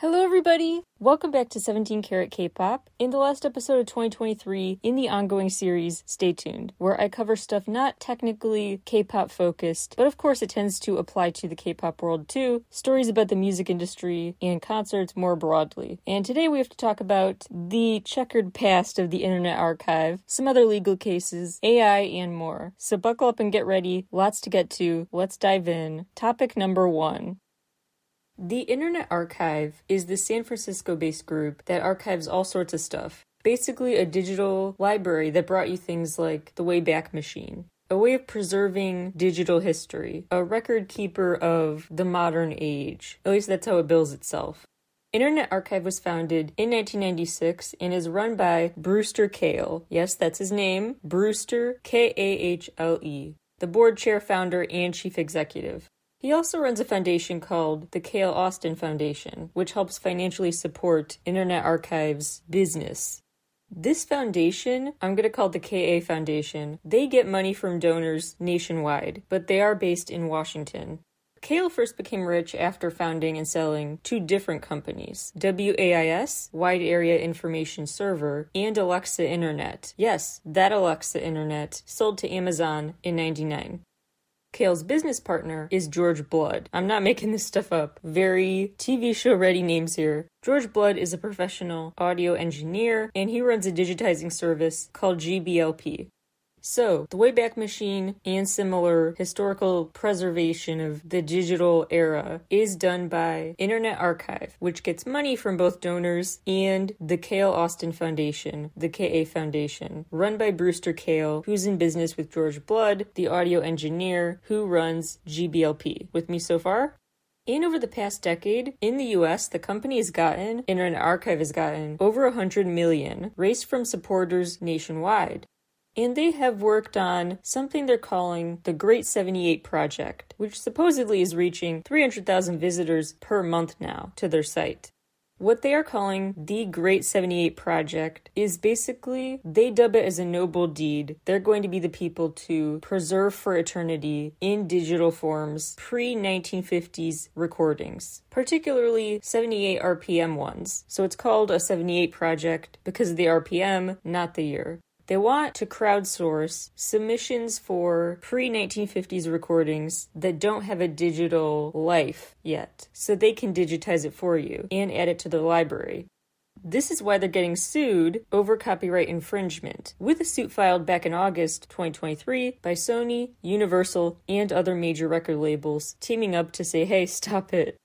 Hello everybody! Welcome back to 17 Carat K-Pop. In the last episode of 2023, in the ongoing series, Stay Tuned, where I cover stuff not technically K-pop focused, but of course it tends to apply to the K-pop world too, stories about the music industry and concerts more broadly. And today we have to talk about the checkered past of the Internet Archive, some other legal cases, AI, and more. So buckle up and get ready, lots to get to, let's dive in. Topic number 1. The Internet Archive is the San Francisco-based group that archives all sorts of stuff. Basically a digital library that brought you things like the Wayback Machine, a way of preserving digital history, a record keeper of the modern age. At least that's how it bills itself. Internet Archive was founded in 1996 and is run by Brewster Kahle. Yes, that's his name, Brewster, Kahle, the board chair, founder, and chief executive. He also runs a foundation called the Kahle Austin Foundation, which helps financially support Internet Archive's business. This foundation, I'm going to call it the KA Foundation, they get money from donors nationwide, but they are based in Washington. Kahle first became rich after founding and selling two different companies, WAIS, Wide Area Information Server, and Alexa Internet. Yes, that Alexa Internet sold to Amazon in '99. Kahle's business partner is George Blood. I'm not making this stuff up. Very TV show ready names here. George Blood is a professional audio engineer, and he runs a digitizing service called GBLP. So, the Wayback Machine and similar historical preservation of the digital era is done by Internet Archive, which gets money from both donors and the Kahle Austin Foundation, the KA Foundation, run by Brewster Kahle, who's in business with George Blood, the audio engineer who runs GBLP. With me so far? And over the past decade, in the US, the company has gotten, Internet Archive has gotten, over $100 million, raised from supporters nationwide. And they have worked on something they're calling the Great 78 Project, which supposedly is reaching 300,000 visitors per month now to their site. What they are calling the Great 78 Project is basically, they dub it as a noble deed. They're going to be the people to preserve for eternity in digital forms pre-1950s recordings, particularly 78 RPM ones. So it's called a 78 Project because of the RPM, not the year. They want to crowdsource submissions for pre-1950s recordings that don't have a digital life yet, so they can digitize it for you and add it to their library. This is why they're getting sued over copyright infringement, with a suit filed back in August 2023 by Sony, Universal, and other major record labels, teaming up to say, hey, stop it.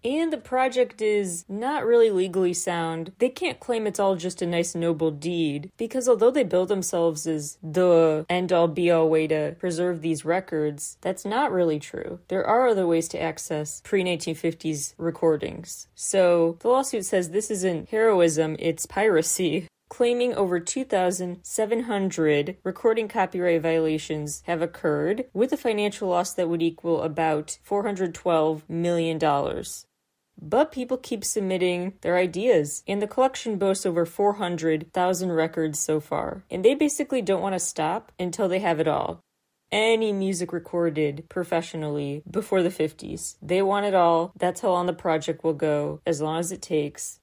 And the project is not really legally sound. They can't claim it's all just a nice noble deed, because although they bill themselves as the end-all be-all way to preserve these records, that's not really true. There are other ways to access pre-1950s recordings. So the lawsuit says this isn't heroism, it's piracy, claiming over 2,700 recording copyright violations have occurred, with a financial loss that would equal about $412 million. But people keep submitting their ideas, and the collection boasts over 400,000 records so far. And they basically don't want to stop until they have it all. Any music recorded professionally before the 50s. They want it all. That's how long the project will go, as long as it takes.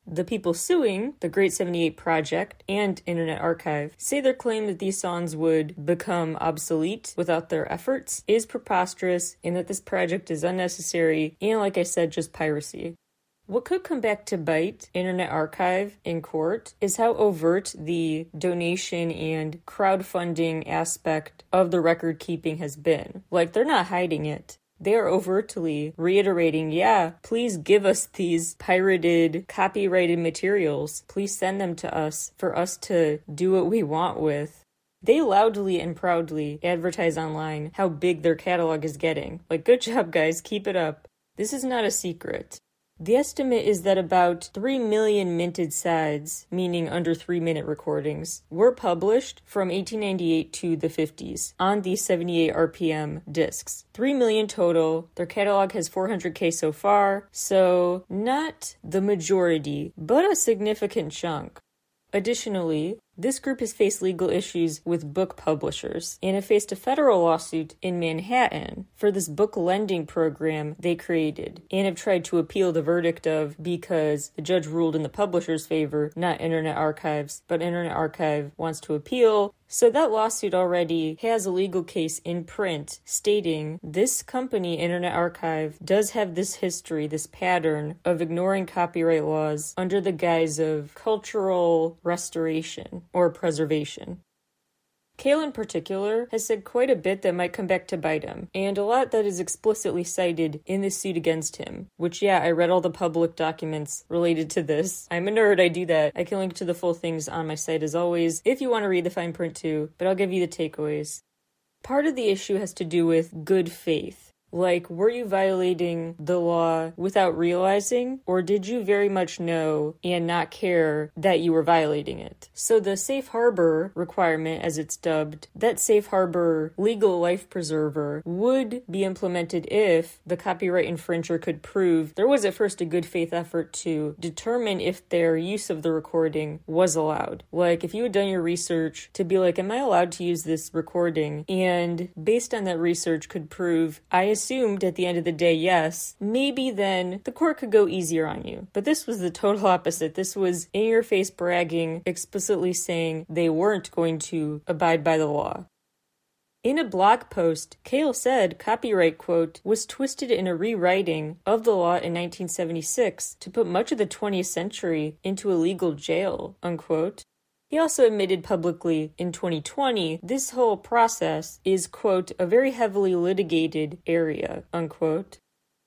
The people suing the Great 78 Project and Internet Archive say their claim that these songs would become obsolete without their efforts is preposterous, and that this project is unnecessary and, like I said, just piracy. What could come back to bite Internet Archive in court is how overt the donation and crowdfunding aspect of the record keeping has been. Like, they're not hiding it. They are overtly reiterating, yeah, please give us these pirated, copyrighted materials. Please send them to us for us to do what we want with. They loudly and proudly advertise online how big their catalog is getting. Like, good job, guys, keep it up. This is not a secret. The estimate is that about 3 million minted sides, meaning under 3-minute recordings, were published from 1898 to the 50s on these 78 RPM discs. 3 million total. Their catalog has 400K so far, so not the majority, but a significant chunk. Additionally, This group has faced legal issues with book publishers and have faced a federal lawsuit in Manhattan for this book lending program they created and have tried to appeal the verdict of because the judge ruled in the publisher's favor, not Internet Archive's, but Internet Archive wants to appeal. So that lawsuit already has a legal case in print stating this company, Internet Archive, does have this history, this pattern of ignoring copyright laws under the guise of cultural restoration or preservation. Cale in particular has said quite a bit that might come back to bite him, and a lot that is explicitly cited in this suit against him, which I read all the public documents related to this. I'm a nerd, I do that. I can link to the full things on my site as always, if you want to read the fine print too, but I'll give you the takeaways. Part of the issue has to do with good faith. Like, were you violating the law without realizing, or did you very much know and not care that you were violating it? So the safe harbor requirement, as it's dubbed, that safe harbor legal life preserver would be implemented if the copyright infringer could prove there was at first a good faith effort to determine if their use of the recording was allowed. Like, if you had done your research to be like, am I allowed to use this recording? And based on that research could prove, I assumed at the end of the day, yes, maybe then the court could go easier on you. But this was the total opposite. This was in your face bragging, explicitly saying they weren't going to abide by the law. In a blog post, Cale said copyright, quote, was twisted in a rewriting of the law in 1976 to put much of the 20th century into a legal jail, unquote. He also admitted publicly in 2020 this whole process is, quote, a very heavily litigated area, unquote.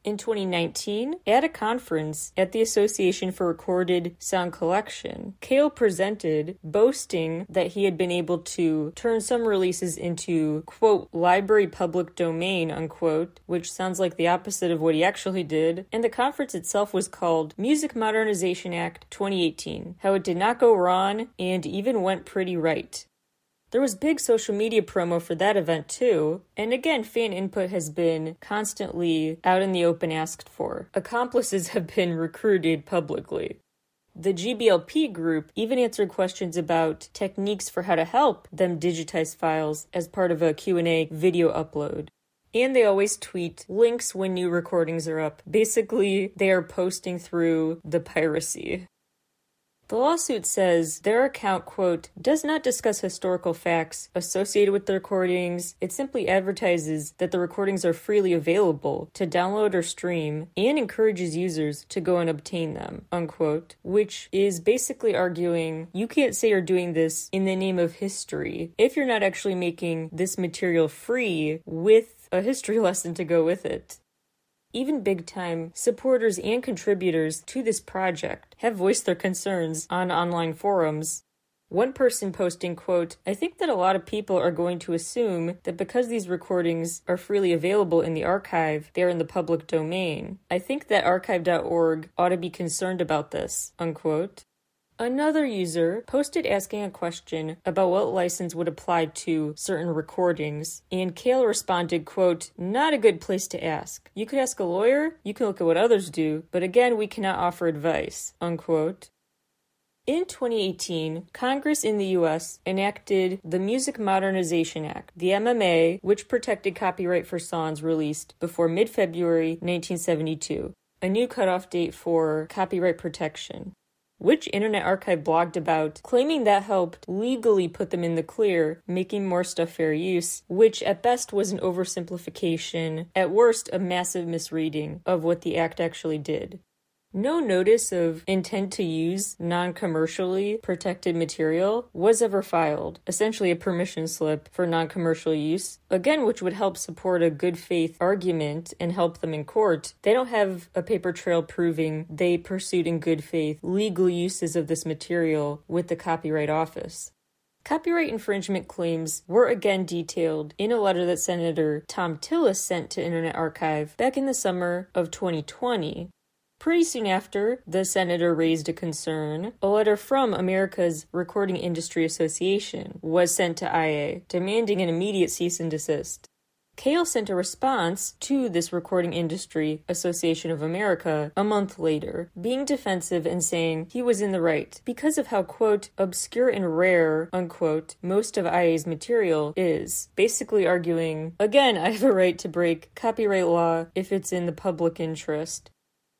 In 2019, at a conference at the Association for Recorded Sound Collection, Cale presented, boasting that he had been able to turn some releases into, quote, library public domain, unquote, which sounds like the opposite of what he actually did, and the conference itself was called Music Modernization Act 2018, how it did not go wrong and even went pretty right. There was big social media promo for that event too, and again, fan input has been constantly out in the open asked for. Accomplices have been recruited publicly. The GBLP group even answered questions about techniques for how to help them digitize files as part of a Q&A video upload. And they always tweet links when new recordings are up. Basically, they are posting through the piracy. The lawsuit says their account, quote, does not discuss historical facts associated with the recordings. It simply advertises that the recordings are freely available to download or stream and encourages users to go and obtain them, unquote, which is basically arguing you can't say you're doing this in the name of history if you're not actually making this material free with a history lesson to go with it. Even big-time supporters and contributors to this project have voiced their concerns on online forums. One person posting, quote, I think that a lot of people are going to assume that because these recordings are freely available in the archive, they are in the public domain. I think that archive.org ought to be concerned about this, unquote. Another user posted asking a question about what license would apply to certain recordings, and Cale responded, quote, not a good place to ask. You could ask a lawyer, you can look at what others do, but again, we cannot offer advice, unquote. In 2018, Congress in the U.S. enacted the Music Modernization Act, the MMA, which protected copyright for songs released before mid-February 1972, a new cutoff date for copyright protection, which Internet Archive blogged about, claiming that helped legally put them in the clear, making more stuff fair use, which at best was an oversimplification, at worst a massive misreading of what the act actually did. No notice of intent to use non-commercially protected material was ever filed, essentially a permission slip for non-commercial use, again, which would help support a good faith argument and help them in court. They don't have a paper trail proving they pursued in good faith legal uses of this material with the Copyright Office. Copyright infringement claims were again detailed in a letter that Senator Tom Tillis sent to Internet Archive back in the summer of 2020. Pretty soon after, the senator raised a concern. A letter from America's Recording Industry Association was sent to IA, demanding an immediate cease and desist. Kale sent a response to this Recording Industry Association of America a month later, being defensive and saying he was in the right because of how, quote, obscure and rare, unquote, most of IA's material is. Basically arguing, again, I have a right to break copyright law if it's in the public interest.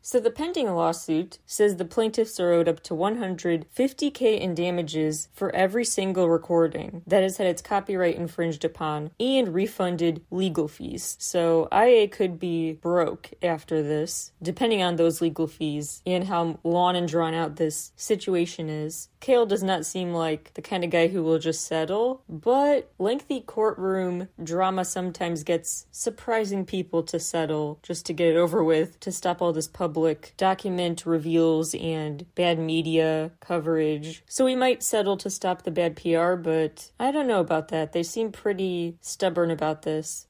So the pending lawsuit says the plaintiffs are owed up to $150K in damages for every single recording that has had its copyright infringed upon and refunded legal fees. So IA could be broke after this, depending on those legal fees and how long and drawn out this situation is. Kale does not seem like the kind of guy who will just settle, but lengthy courtroom drama sometimes gets surprising people to settle just to get it over with, to stop all this public document reveals and bad media coverage. So we might settle to stop the bad PR, but I don't know about that. They seem pretty stubborn about this.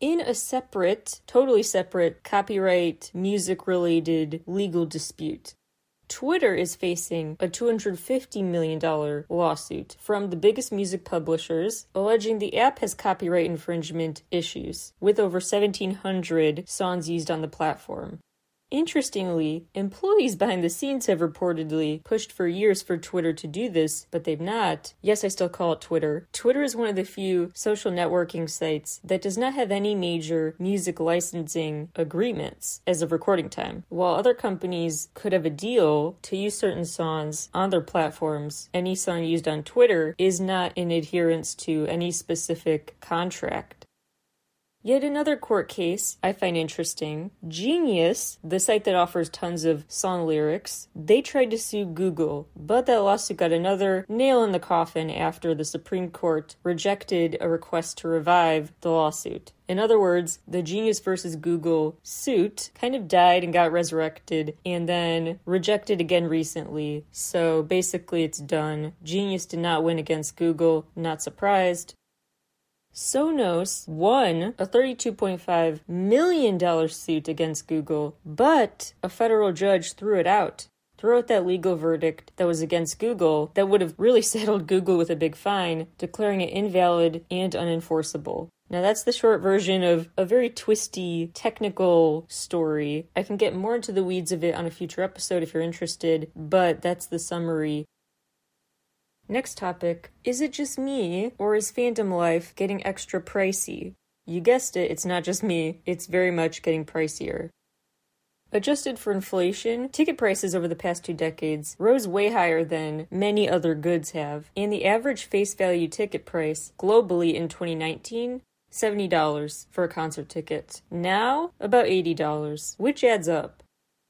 In a totally separate copyright, music-related legal dispute, Twitter is facing a $250 million lawsuit from the biggest music publishers, alleging the app has copyright infringement issues, with over 1,700 songs used on the platform. Interestingly, employees behind the scenes have reportedly pushed for years for Twitter to do this, but they've not. Yes, I still call it Twitter. Twitter is one of the few social networking sites that does not have any major music licensing agreements as of recording time. While other companies could have a deal to use certain songs on their platforms, any song used on Twitter is not in adherence to any specific contract. Yet another court case I find interesting. Genius, the site that offers tons of song lyrics, they tried to sue Google, but that lawsuit got another nail in the coffin after the Supreme Court rejected a request to revive the lawsuit. In other words, the Genius versus Google suit kind of died and got resurrected and then rejected again recently. So basically it's done. Genius did not win against Google, not surprised. Sonos won a $32.5 million suit against Google, but a federal judge threw out that legal verdict that was against Google that would have really saddled Google with a big fine, declaring it invalid and unenforceable. Now that's the short version of a very twisty, technical story. I can get more into the weeds of it on a future episode if you're interested, but that's the summary. Next topic, is it just me, or is fandom life getting extra pricey? You guessed it, it's not just me, it's very much getting pricier. Adjusted for inflation, ticket prices over the past 2 decades rose way higher than many other goods have, and the average face value ticket price globally in 2019, $70 for a concert ticket. Now, about $80, which adds up.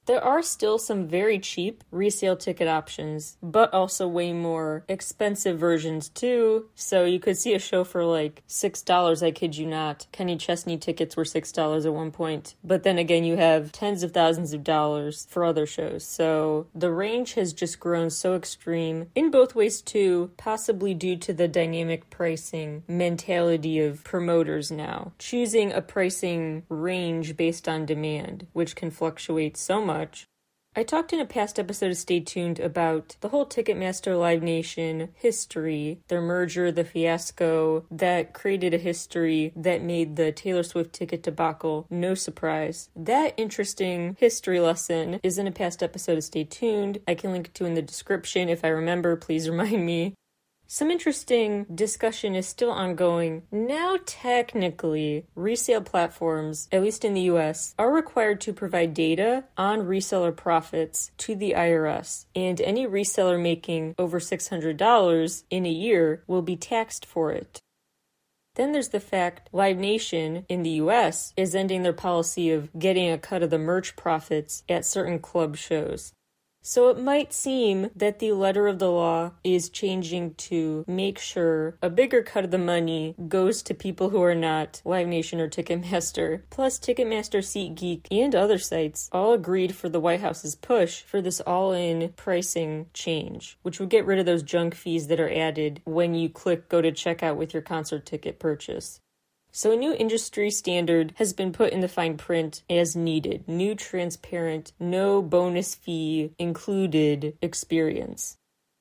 There are still some very cheap resale ticket options, but also way more expensive versions too. So you could see a show for like $6, I kid you not. Kenny Chesney tickets were $6 at one point. But then again, you have tens of thousands of dollars for other shows. So the range has just grown so extreme in both ways too, possibly due to the dynamic pricing mentality of promoters now, choosing a pricing range based on demand, which can fluctuate so much. I talked in a past episode of Stay Tuned about the whole Ticketmaster Live Nation history, their merger, the fiasco that created a history that made the Taylor Swift ticket debacle no surprise. That interesting history lesson is in a past episode of Stay Tuned. I can link to in the description if I remember, please remind me. Some interesting discussion is still ongoing. Now, technically, resale platforms, at least in the US, are required to provide data on reseller profits to the IRS, and any reseller making over $600 in a year will be taxed for it. Then there's the fact Live Nation in the US is ending their policy of getting a cut of the merch profits at certain club shows. So it might seem that the letter of the law is changing to make sure a bigger cut of the money goes to people who are not Live Nation or Ticketmaster. Plus, Ticketmaster, SeatGeek, and other sites all agreed for the White House's push for this all-in pricing change, which would get rid of those junk fees that are added when you click go to checkout with your concert ticket purchase. So a new industry standard has been put in the fine print as needed. New, transparent, no bonus fee included experience.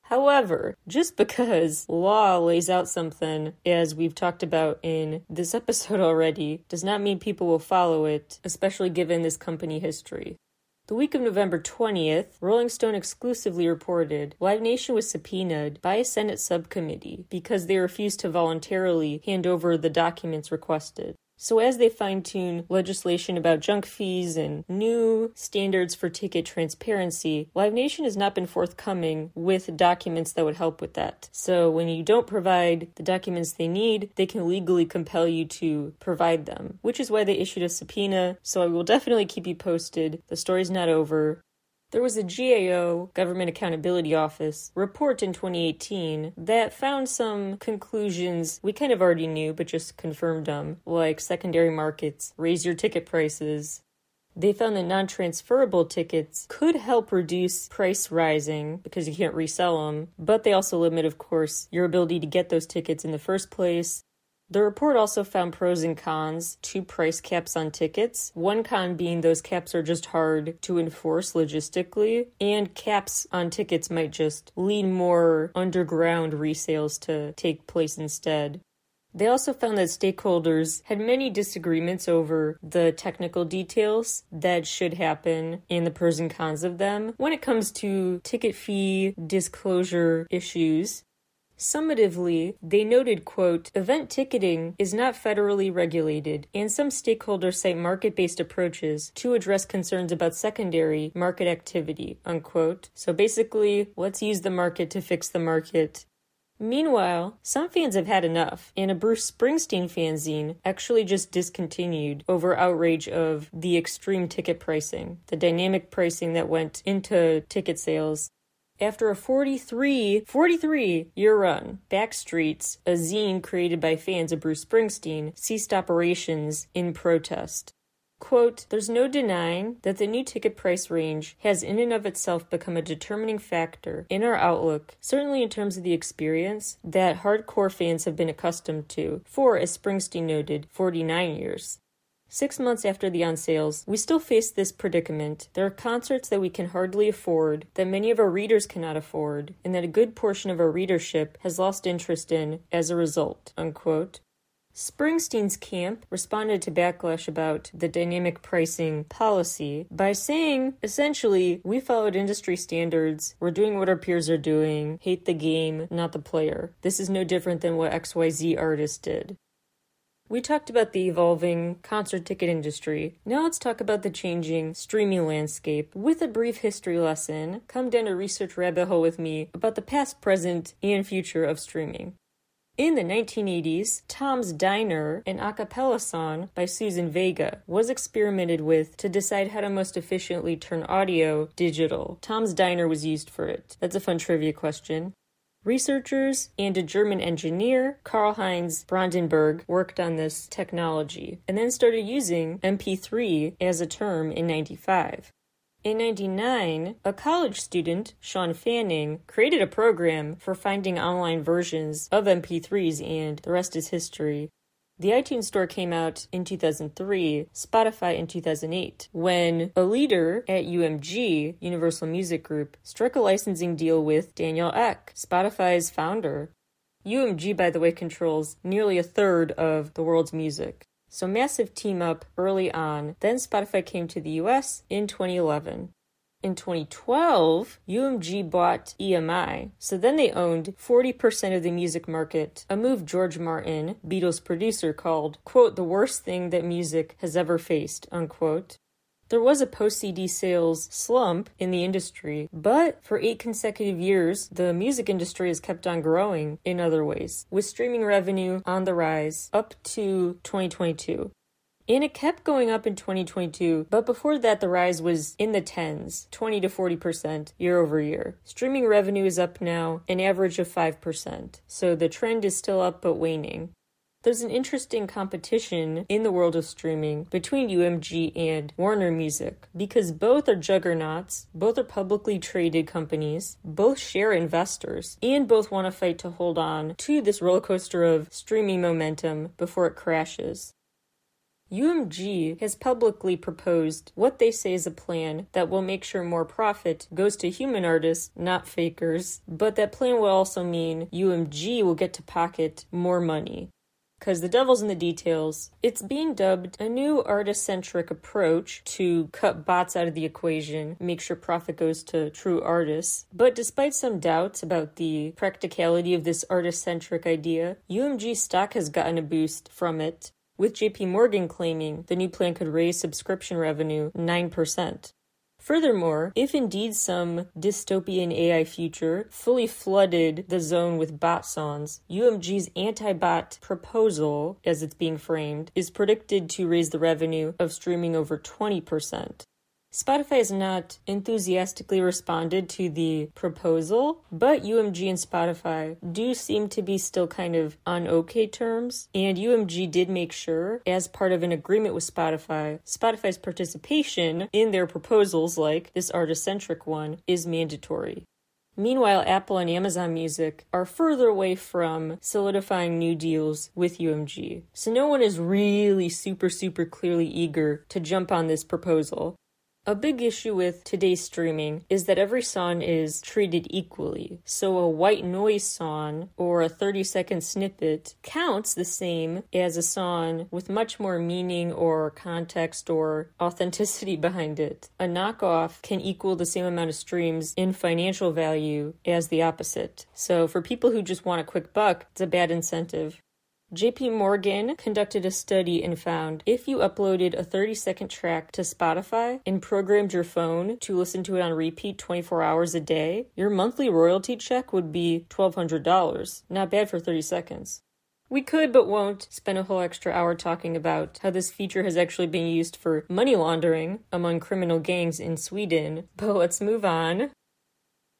However, just because law lays out something, as we've talked about in this episode already, does not mean people will follow it, especially given this company history. The week of November 20th, Rolling Stone exclusively reported Live Nation was subpoenaed by a Senate subcommittee because they refused to voluntarily hand over the documents requested. So as they fine-tune legislation about junk fees and new standards for ticket transparency, Live Nation has not been forthcoming with documents that would help with that. So when you don't provide the documents they need, they can legally compel you to provide them, which is why they issued a subpoena. So I will definitely keep you posted. The story's not over. There was a GAO, Government Accountability Office, report in 2018 that found some conclusions we kind of already knew, but just confirmed them, like secondary markets, raise your ticket prices. They found that non-transferable tickets could help reduce price rising because you can't resell them, but they also limit, of course, your ability to get those tickets in the first place. The report also found pros and cons to price caps on tickets. One con being those caps are just hard to enforce logistically, and caps on tickets might just lead more underground resales to take place instead. They also found that stakeholders had many disagreements over the technical details that should happen and the pros and cons of them when it comes to ticket fee disclosure issues. Summatively, they noted, quote, event ticketing is not federally regulated, and some stakeholders cite market-based approaches to address concerns about secondary market activity, unquote. So basically, let's use the market to fix the market. Meanwhile, some fans have had enough, and a Bruce Springsteen fanzine actually just discontinued over outrage of the extreme ticket pricing, the dynamic pricing that went into ticket sales. After a 43-year run, Backstreets, a zine created by fans of Bruce Springsteen, ceased operations in protest. Quote, there's no denying that the new ticket price range has in and of itself become a determining factor in our outlook, certainly in terms of the experience that hardcore fans have been accustomed to for, as Springsteen noted, 49 years. 6 months after the on-sales, we still face this predicament. There are concerts that we can hardly afford, that many of our readers cannot afford, and that a good portion of our readership has lost interest in as a result, unquote. Springsteen's camp responded to backlash about the dynamic pricing policy by saying, essentially, we followed industry standards, we're doing what our peers are doing, hate the game, not the player. This is no different than what XYZ artist did. We talked about the evolving concert ticket industry. Now let's talk about the changing streaming landscape. With a brief history lesson, come down a research rabbit hole with me about the past, present, and future of streaming. In the 1980s, Tom's Diner, an a cappella song by Susan Vega, was experimented with to decide how to most efficiently turn audio digital. Tom's Diner was used for it. That's a fun trivia question. Researchers and a German engineer, Karl-Heinz Brandenburg, worked on this technology and then started using MP3 as a term in 1995. In 1999, a college student, Sean Fanning, created a program for finding online versions of MP3s, and the rest is history. The iTunes Store came out in 2003, Spotify in 2008, when a leader at UMG, Universal Music Group, struck a licensing deal with Daniel Ek, Spotify's founder. UMG, by the way, controls nearly a third of the world's music. So massive team up early on. Then Spotify came to the US in 2011. In 2012, UMG bought EMI, so then they owned 40% of the music market, a move George Martin, Beatles producer, called, quote, the worst thing that music has ever faced, unquote. There was a post-CD sales slump in the industry, but for 8 consecutive years, the music industry has kept on growing in other ways, with streaming revenue on the rise up to 2022. And it kept going up in 2022, but before that the rise was in the tens, 20 to 40% year over year. Streaming revenue is up now, an average of 5%, so the trend is still up but waning. There's an interesting competition in the world of streaming between UMG and Warner Music, because both are juggernauts, both are publicly traded companies, both share investors, and both want to fight to hold on to this roller coaster of streaming momentum before it crashes. UMG has publicly proposed what they say is a plan that will make sure more profit goes to human artists, not fakers, but that plan will also mean UMG will get to pocket more money. Because the devil's in the details. It's being dubbed a new artist-centric approach to cut bots out of the equation, make sure profit goes to true artists. But despite some doubts about the practicality of this artist-centric idea, UMG stock has gotten a boost from it, with JP Morgan claiming the new plan could raise subscription revenue 9%. Furthermore, if indeed some dystopian AI future fully flooded the zone with bot songs, UMG's anti-bot proposal, as it's being framed, is predicted to raise the revenue of streaming over 20%. Spotify has not enthusiastically responded to the proposal, but UMG and Spotify do seem to be still kind of on okay terms, and UMG did make sure, as part of an agreement with Spotify's participation in their proposals, like this artist-centric one, is mandatory. Meanwhile, Apple and Amazon Music are further away from solidifying new deals with UMG, so no one is really super clearly eager to jump on this proposal. A big issue with today's streaming is that every song is treated equally. So a white noise song or a 30-second snippet counts the same as a song with much more meaning or context or authenticity behind it. A knockoff can equal the same amount of streams in financial value as the opposite. So for people who just want a quick buck, it's a bad incentive. JP Morgan conducted a study and found if you uploaded a 30-second track to Spotify and programmed your phone to listen to it on repeat 24 hours a day, your monthly royalty check would be $1,200. Not bad for 30 seconds. We could, but won't, spend a whole extra hour talking about how this feature has actually been used for money laundering among criminal gangs in Sweden, but let's move on.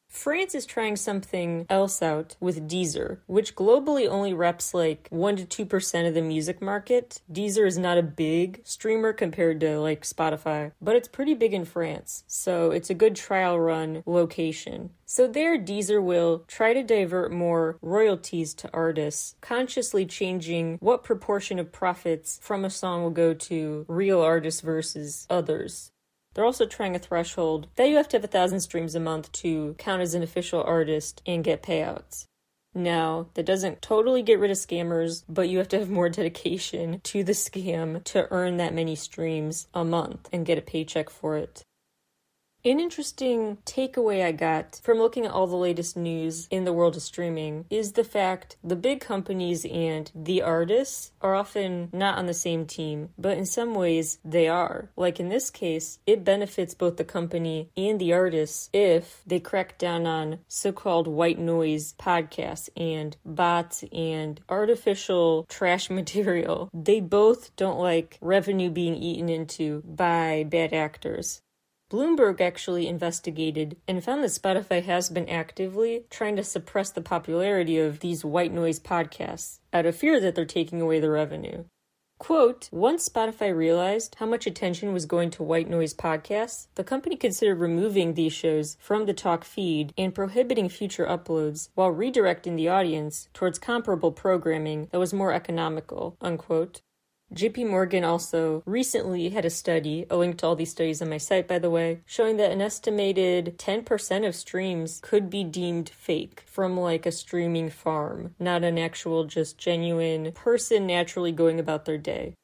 France is trying something else out with Deezer, which globally only reps like 1 to 2% of the music market. Deezer is not a big streamer compared to like Spotify, but it's pretty big in France, so it's a good trial run location. So there, Deezer will try to divert more royalties to artists, consciously changing what proportion of profits from a song will go to real artists versus others. They're also trying a threshold that you have to have 1,000 streams a month to count as an official artist and get payouts. Now, that doesn't totally get rid of scammers, but you have to have more dedication to the scam to earn that many streams a month and get a paycheck for it. An interesting takeaway I got from looking at all the latest news in the world of streaming is the fact the big companies and the artists are often not on the same team, but in some ways they are. Like in this case, it benefits both the company and the artists if they crack down on so-called white noise podcasts and bots and artificial trash material. They both don't like revenue being eaten into by bad actors. Bloomberg actually investigated and found that Spotify has been actively trying to suppress the popularity of these white noise podcasts out of fear that they're taking away the revenue. Quote, once Spotify realized how much attention was going to white noise podcasts, the company considered removing these shows from the talk feed and prohibiting future uploads while redirecting the audience towards comparable programming that was more economical, unquote. JP Morgan also recently had a study, a link to all these studies on my site by the way, showing that an estimated 10% of streams could be deemed fake from like a streaming farm, not an actual just genuine person naturally going about their day.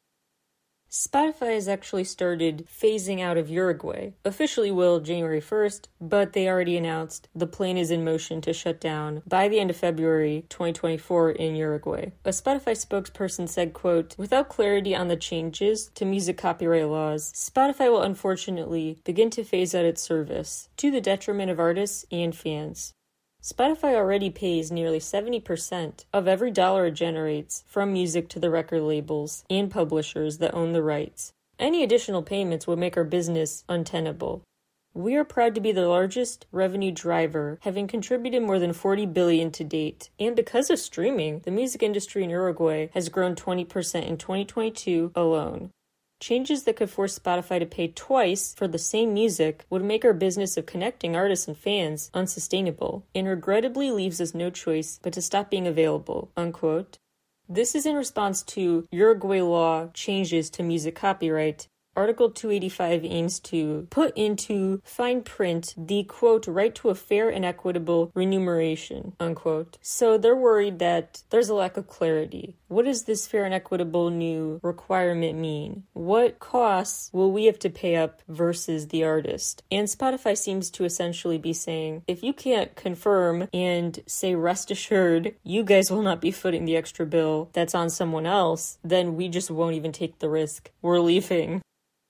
Spotify has actually started phasing out of Uruguay. Officially will January 1st, but they already announced the plan is in motion to shut down by the end of February 2024 in Uruguay. A Spotify spokesperson said, quote, without clarity on the changes to music copyright laws, Spotify will unfortunately begin to phase out its service to the detriment of artists and fans. Spotify already pays nearly 70% of every dollar it generates from music to the record labels and publishers that own the rights. Any additional payments would make our business untenable. We are proud to be the largest revenue driver, having contributed more than $40 billion to date. And because of streaming, the music industry in Uruguay has grown 20% in 2022 alone. Changes that could force Spotify to pay twice for the same music would make our business of connecting artists and fans unsustainable, and regrettably leaves us no choice but to stop being available, unquote. This is in response to Uruguay law changes to music copyright. Article 285 aims to put into fine print the, quote, right to a fair and equitable remuneration, unquote. So they're worried that there's a lack of clarity. What does this fair and equitable new requirement mean? What costs will we have to pay up versus the artist? And Spotify seems to essentially be saying, if you can't confirm and say rest assured, you guys will not be footing the extra bill that's on someone else, then we just won't even take the risk. We're leaving.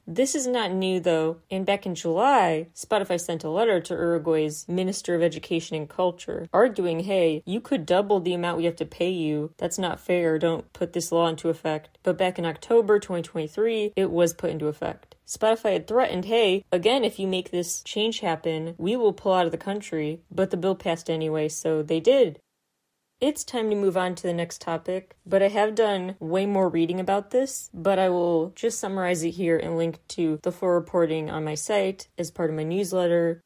This is not new, though, and back in July, Spotify sent a letter to Uruguay's Minister of Education and Culture, arguing, hey, you could double the amount we have to pay you. That's not fair. Don't put this law into effect. But back in October 2023, it was put into effect. Spotify had threatened, hey, again, if you make this change happen, we will pull out of the country. But the bill passed anyway, so they did. It's time to move on to the next topic, but I have done way more reading about this, but I will just summarize it here and link to the full reporting on my site as part of my newsletter.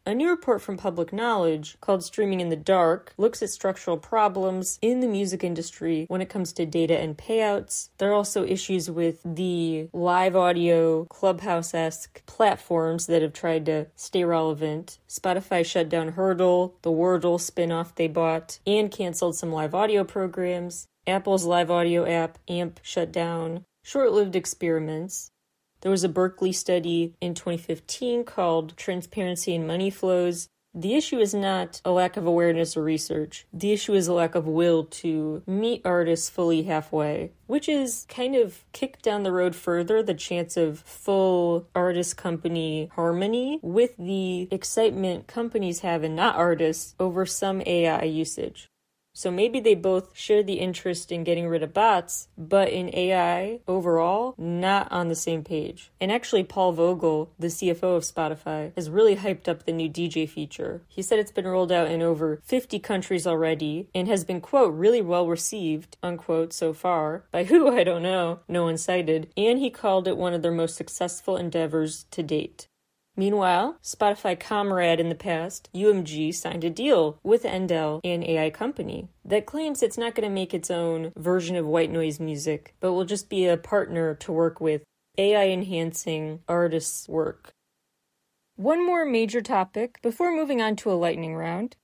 A new report from Public Knowledge called Streaming in the Dark looks at structural problems in the music industry when it comes to data and payouts. There are also issues with the live audio, Clubhouse-esque platforms that have tried to stay relevant. Spotify shut down Hurdle, the Wordle spin-off they bought, and canceled some live audio programs. Apple's live audio app, AMP, shut down. Short-lived experiments. There was a Berkeley study in 2015 called Transparency in Money Flows. The issue is not a lack of awareness or research. The issue is a lack of will to meet artists fully halfway, which is kind of kick down the road further the chance of full artist-company harmony with the excitement companies have and not artists over some AI usage. So maybe they both share the interest in getting rid of bots, but in AI overall, not on the same page. And actually, Paul Vogel, the CFO of Spotify, has really hyped up the new DJ feature. He said it's been rolled out in over 50 countries already and has been, quote, really well received, unquote, so far. By who, I don't know. No one cited. And he called it one of their most successful endeavors to date. Meanwhile, Spotify comrade in the past, UMG, signed a deal with Endel, an AI company, that claims it's not going to make its own version of white noise music, but will just be a partner to work with, AI-enhancing artists' work. One more major topic before moving on to a lightning round.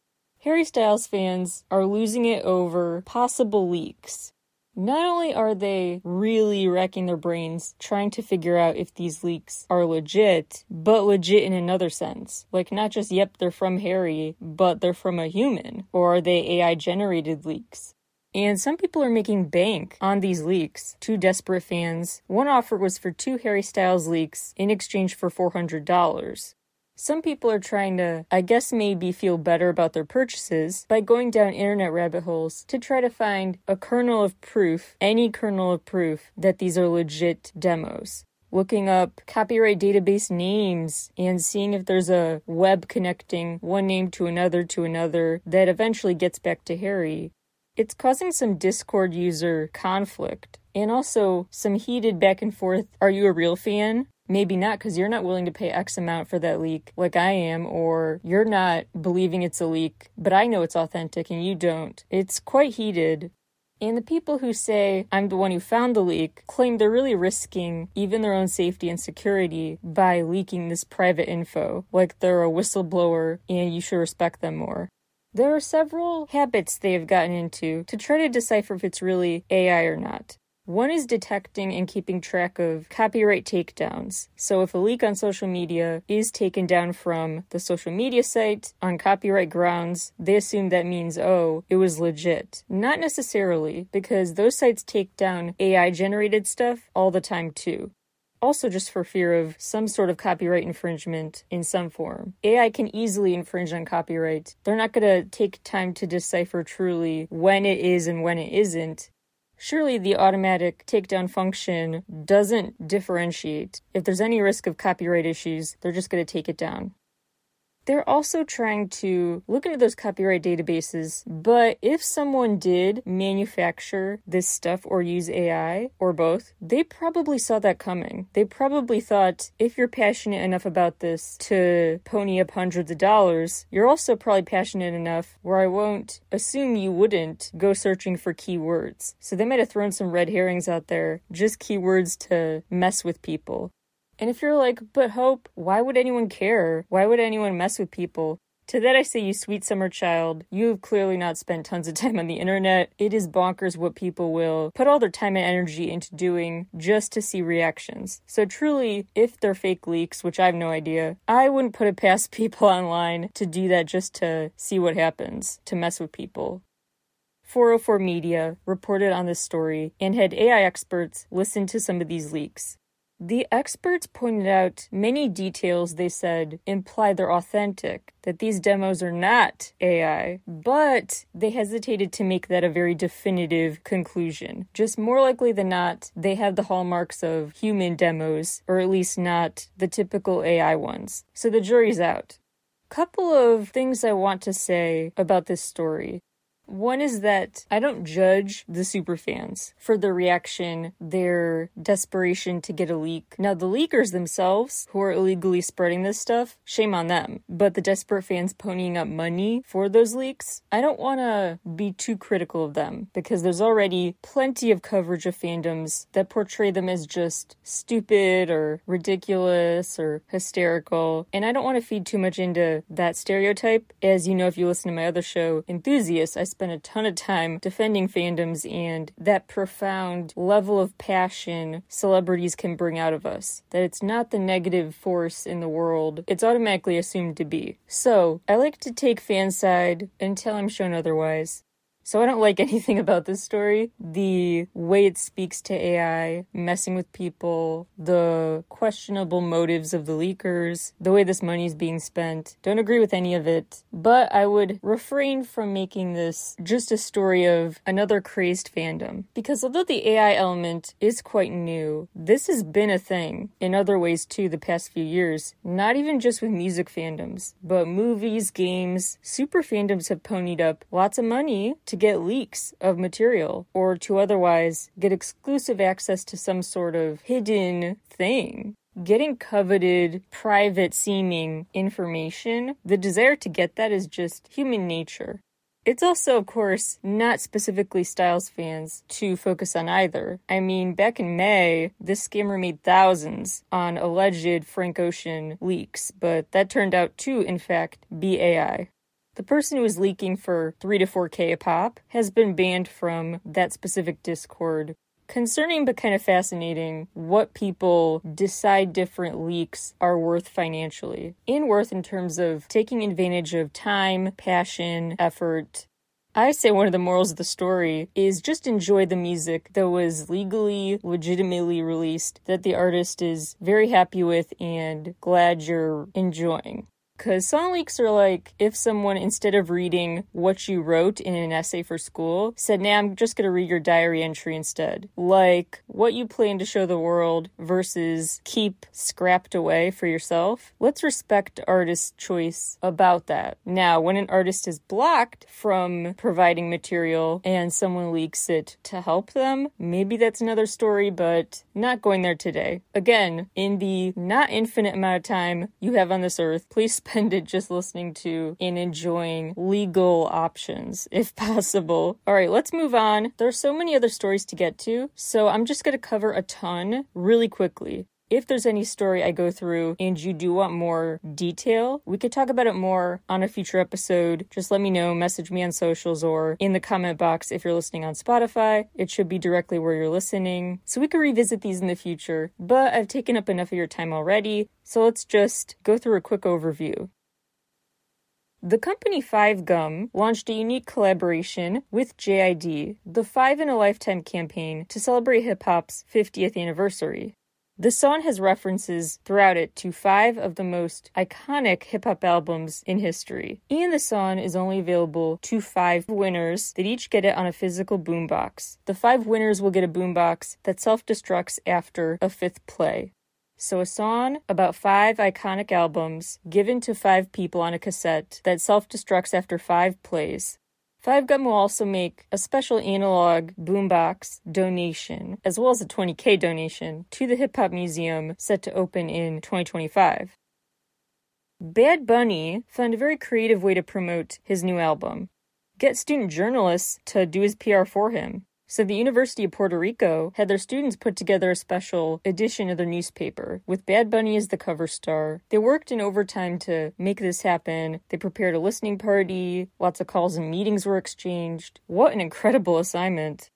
Harry Styles fans are losing it over possible leaks. Not only are they really racking their brains trying to figure out if these leaks are legit, but legit in another sense. Like not just, yep, they're from Harry, but they're from a human. Or are they AI-generated leaks? And some people are making bank on these leaks. Two desperate fans. One offer was for 2 Harry Styles leaks in exchange for $400. Some people are trying to, I guess maybe feel better about their purchases by going down internet rabbit holes to try to find a kernel of proof, any kernel of proof, that these are legit demos. Looking up copyright database names and seeing if there's a web connecting one name to another that eventually gets back to Harry. It's causing some Discord user conflict and also some heated back and forth. Are you a real fan? Maybe not, because you're not willing to pay X amount for that leak like I am, or you're not believing it's a leak, but I know it's authentic and you don't. It's quite heated. And the people who say, I'm the one who found the leak, claim they're really risking even their own safety and security by leaking this private info, like they're a whistleblower and you should respect them more. There are several habits they have gotten into to try to decipher if it's really AI or not. One is detecting and keeping track of copyright takedowns. So if a leak on social media is taken down from the social media site on copyright grounds, they assume that means, oh, it was legit. Not necessarily, because those sites take down AI-generated stuff all the time too. Also just for fear of some sort of copyright infringement in some form. AI can easily infringe on copyright. They're not going to take time to decipher truly when it is and when it isn't. Surely the automatic takedown function doesn't differentiate. If there's any risk of copyright issues, they're just going to take it down. They're also trying to look into those copyright databases, but if someone did manufacture this stuff or use AI, or both, they probably saw that coming. They probably thought, if you're passionate enough about this to pony up hundreds of dollars, you're also probably passionate enough where I won't assume you wouldn't go searching for keywords. So they might have thrown some red herrings out there, just keywords to mess with people. And if you're like, but Hope, why would anyone care? Why would anyone mess with people? To that I say, you sweet summer child, you have clearly not spent tons of time on the internet. It is bonkers what people will put all their time and energy into doing just to see reactions. So truly, if they're fake leaks, which I have no idea, I wouldn't put it past people online to do that just to see what happens, to mess with people. 404 Media reported on this story and had AI experts listen to some of these leaks. The experts pointed out many details they said imply they're authentic, that these demos are not AI, but they hesitated to make that a very definitive conclusion. Just more likely than not, they have the hallmarks of human demos, or at least not the typical AI ones. So the jury's out. Couple of things I want to say about this story. One is that I don't judge the superfans for their reaction, their desperation to get a leak. Now, the leakers themselves, who are illegally spreading this stuff, shame on them. But the desperate fans ponying up money for those leaks, I don't want to be too critical of them, because there's already plenty of coverage of fandoms that portray them as just stupid or ridiculous or hysterical. And I don't want to feed too much into that stereotype. As you know, if you listen to my other show, Enthusiasts, I spend a ton of time defending fandoms and that profound level of passion celebrities can bring out of us. That it's not the negative force in the world it's automatically assumed to be. So, I like to take fan side until I'm shown otherwise. So I don't like anything about this story. The way it speaks to AI, messing with people, the questionable motives of the leakers, the way this money is being spent. Don't agree with any of it. But I would refrain from making this just a story of another crazed fandom. Because although the AI element is quite new, this has been a thing in other ways too the past few years. Not even just with music fandoms, but movies, games. Super fandoms have ponied up lots of money to get leaks of material or to otherwise get exclusive access to some sort of hidden thing. Getting coveted, private-seeming information, the desire to get that is just human nature. It's also, of course, not specifically Styles fans to focus on either. I mean, back in May, this scammer made thousands on alleged Frank Ocean leaks, but that turned out to, in fact, be AI. The person who was leaking for 3 to 4 K-pop has been banned from that specific Discord. Concerning but kind of fascinating what people decide different leaks are worth financially. And worth in terms of taking advantage of time, passion, effort. I say one of the morals of the story is just enjoy the music that was legally, legitimately released, that the artist is very happy with and glad you're enjoying. Because song leaks are like if someone, instead of reading what you wrote in an essay for school, said, nah, I'm just going to read your diary entry instead. Like what you plan to show the world versus keep scrapped away for yourself. Let's respect artists' choice about that. Now, when an artist is blocked from providing material and someone leaks it to help them, maybe that's another story, but not going there today. Again, in the not infinite amount of time you have on this earth, please spend it just listening to and enjoying legal options, if possible. All right, let's move on. There are so many other stories to get to, so I'm just going to cover a ton really quickly. If there's any story I go through and you do want more detail, we could talk about it more on a future episode. Just let me know, message me on socials or in the comment box if you're listening on Spotify. It should be directly where you're listening. So we could revisit these in the future, but I've taken up enough of your time already, so let's just go through a quick overview. The company 5Gum launched a unique collaboration with JID, the 5 in a Lifetime campaign to celebrate hip-hop's 50th anniversary. The song has references throughout it to 5 of the most iconic hip-hop albums in history. And the song is only available to 5 winners that each get it on a physical boombox. The 5 winners will get a boombox that self-destructs after a 5th play. So a song about 5 iconic albums given to 5 people on a cassette that self-destructs after 5 plays. 5Gum will also make a special analog boombox donation, as well as a $20K donation, to the Hip Hop Museum set to open in 2025. Bad Bunny found a very creative way to promote his new album. Get student journalists to do his PR for him. So the University of Puerto Rico had their students put together a special edition of their newspaper, with Bad Bunny as the cover star. They worked in overtime to make this happen. They prepared a listening party. Lots of calls and meetings were exchanged. What an incredible assignment.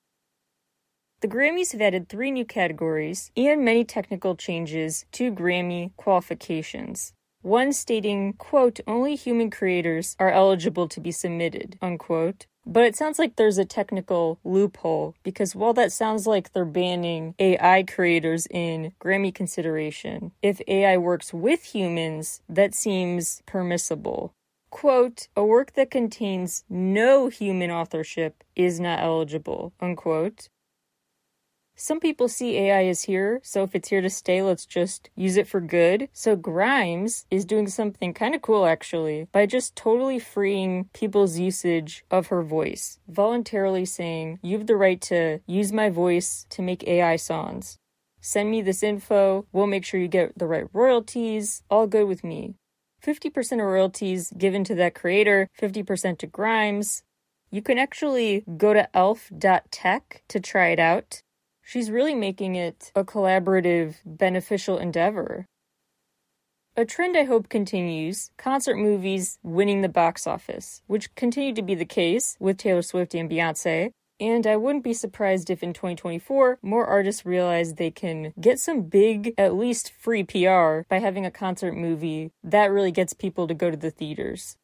The Grammys have added 3 new categories and many technical changes to Grammy qualifications. One stating, quote, only human creators are eligible to be submitted, unquote. But it sounds like there's a technical loophole, because while that sounds like they're banning AI creators in Grammy consideration, if AI works with humans, that seems permissible. Quote, a work that contains no human authorship is not eligible, unquote. Some people see AI as here, so if it's here to stay, let's just use it for good. So Grimes is doing something kind of cool, actually, by just totally freeing people's usage of her voice, voluntarily saying, you have the right to use my voice to make AI songs. Send me this info, we'll make sure you get the right royalties, all good with me. 50% of royalties given to that creator, 50% to Grimes. You can actually go to elf.tech to try it out. She's really making it a collaborative, beneficial endeavor. A trend I hope continues, concert movies winning the box office, which continued to be the case with Taylor Swift and Beyoncé. And I wouldn't be surprised if in 2024, more artists realize they can get some big, at least free PR by having a concert movie that really gets people to go to the theaters.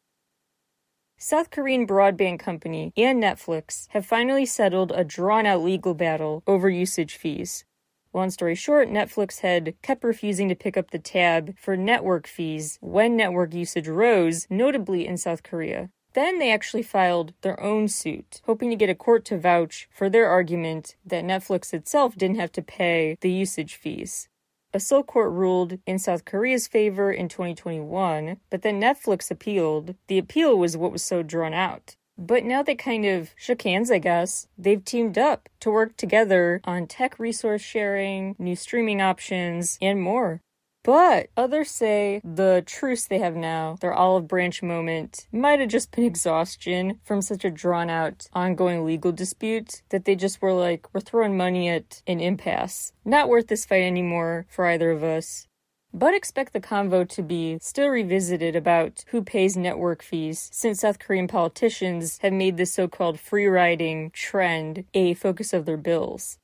South Korean broadband company and Netflix have finally settled a drawn-out legal battle over usage fees. Long story short, Netflix had kept refusing to pick up the tab for network fees when network usage rose, notably in South Korea. Then they actually filed their own suit, hoping to get a court to vouch for their argument that Netflix itself didn't have to pay the usage fees. A Seoul court ruled in South Korea's favor in 2021, but then Netflix appealed. The appeal was what was so drawn out. But now they kind of shook hands, I guess. They've teamed up to work together on tech resource sharing, new streaming options, and more. But others say the truce they have now, their olive branch moment, might have just been exhaustion from such a drawn-out, ongoing legal dispute that they just were like, we're throwing money at an impasse. Not worth this fight anymore for either of us. But expect the convo to be still revisited about who pays network fees, since South Korean politicians have made this so-called free-riding trend a focus of their bills.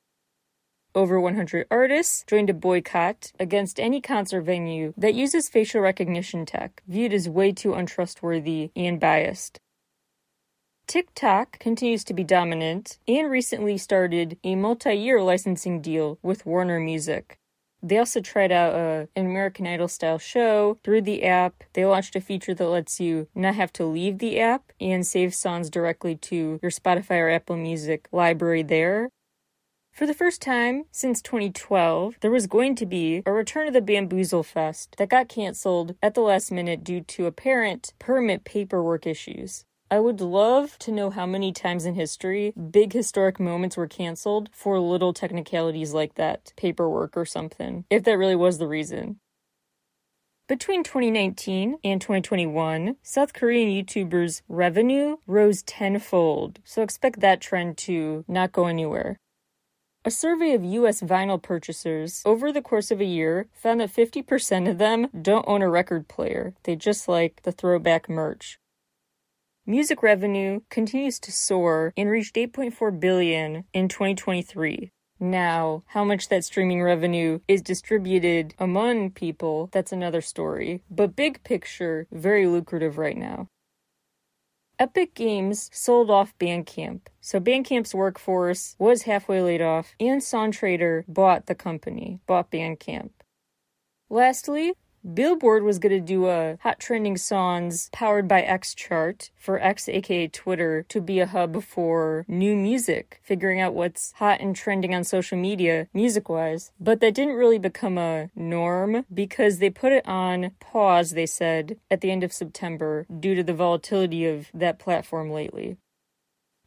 Over 100 artists joined a boycott against any concert venue that uses facial recognition tech, viewed as way too untrustworthy and biased. TikTok continues to be dominant and recently started a multi-year licensing deal with Warner Music. They also tried out an American Idol-style show through the app. They launched a feature that lets you not have to leave the app and save songs directly to your Spotify or Apple Music library there. For the first time since 2012, there was going to be a return of the Bamboozle Fest that got canceled at the last minute due to apparent permit paperwork issues. I would love to know how many times in history big historic moments were canceled for little technicalities like that, paperwork or something, if that really was the reason. Between 2019 and 2021, South Korean YouTubers' revenue rose tenfold, so expect that trend to not go anywhere. A survey of U.S. vinyl purchasers over the course of a year found that 50% of them don't own a record player. They just like the throwback merch. Music revenue continues to soar and reached $8.4 billion in 2023. Now, how much that streaming revenue is distributed among people, that's another story. But big picture, very lucrative right now. Epic Games sold off Bandcamp, so Bandcamp's workforce was halfway laid off, and SongTrader bought the company, bought Bandcamp. Lastly, Billboard was going to do a Hot Trending Songs powered by X chart for X, aka Twitter, to be a hub for new music, figuring out what's hot and trending on social media, music-wise. But that didn't really become a norm because they put it on pause, they said, at the end of September due to the volatility of that platform lately.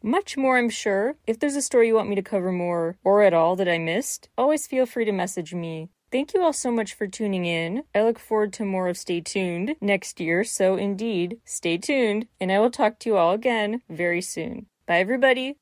Much more, I'm sure. If there's a story you want me to cover more or at all that I missed, always feel free to message me. Thank you all so much for tuning in. I look forward to more of Stay Tuned next year, so indeed, stay tuned, and I will talk to you all again very soon. Bye, everybody!